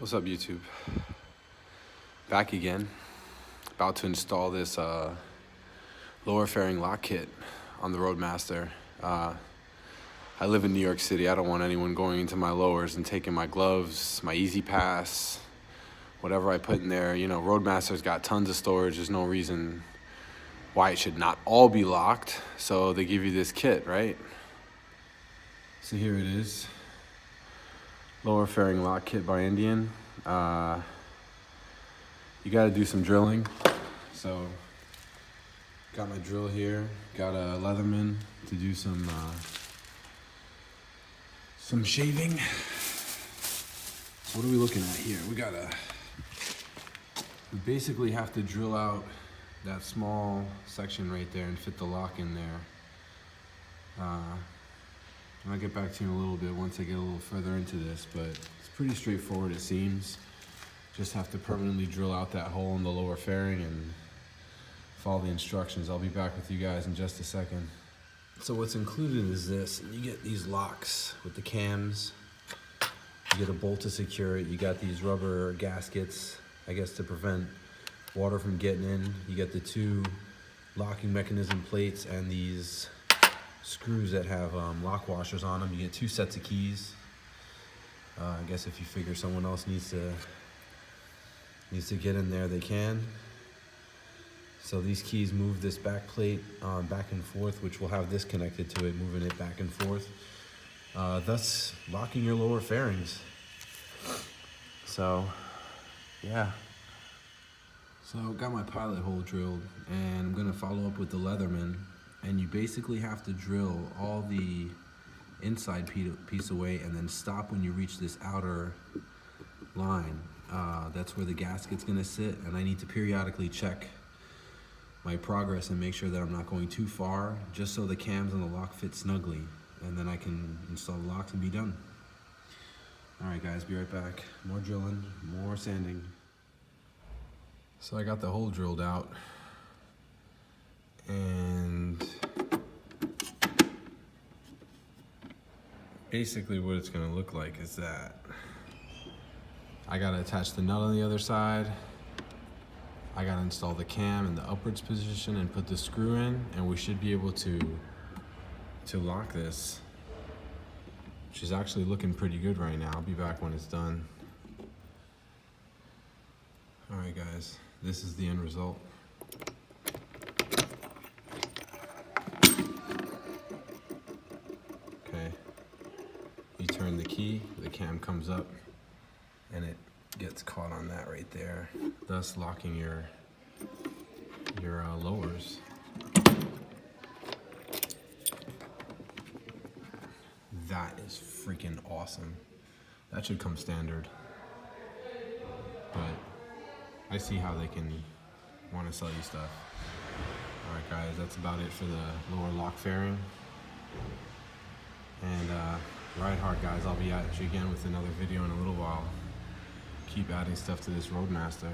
What's up, YouTube? Back again. About to install this lower fairing lock kit on the Roadmaster. I live in New York City. I don't want anyone going into my lowers and taking my gloves, my Easy Pass, whatever I put in there. You know, Roadmaster's got tons of storage. There's no reason why it should not all be locked. So they give you this kit, right? So here it is. Lower fairing lock kit by Indian. You got to do some drilling. So got my drill here. Got a Leatherman to do some shaving. So what are we looking at here? We basically have to drill out that small section right there and fit the lock in there. I'll get back to you in a little bit once I get a little further into this, but it's pretty straightforward, it seems. Just have to permanently drill out that hole in the lower fairing and follow the instructions. I'll be back with you guys in just a second. So what's included is this. You get these locks with the cams. You get a bolt to secure it. You got these rubber gaskets, I guess, to prevent water from getting in. You get the two locking mechanism plates and these screws that have lock washers on them. You get two sets of keys. I guess if you figure someone else needs to get in there, they can. So these keys move this back plate back and forth, which will have this connected to it, moving it back and forth, thus locking your lower fairings. So yeah. So got my pilot hole drilled, and I'm gonna follow up with the Leatherman. And you basically have to drill all the inside piece away and then stop when you reach this outer line. That's where the gasket's gonna sit, and I need to periodically check my progress and make sure that I'm not going too far, just so the cams and the lock fit snugly, and then I can install the locks and be done. All right, guys, be right back. More drilling, more sanding. So I got the hole drilled out, and basically what it's going to look like is that I got to attach the nut on the other side. I got to install the cam in the upwards position and put the screw in, and we should be able to lock this, which is actually looking pretty good right now. I'll be back when it's done. All right, guys, this is the end result. You turn the key, the cam comes up, and it gets caught on that right there, thus locking your lowers. That is freaking awesome. That should come standard. But I see how they can want to sell you stuff. All right, guys, that's about it for the lower lock fairing. And ride hard, guys. I'll be at you again with another video in a little while. Keep adding stuff to this Roadmaster.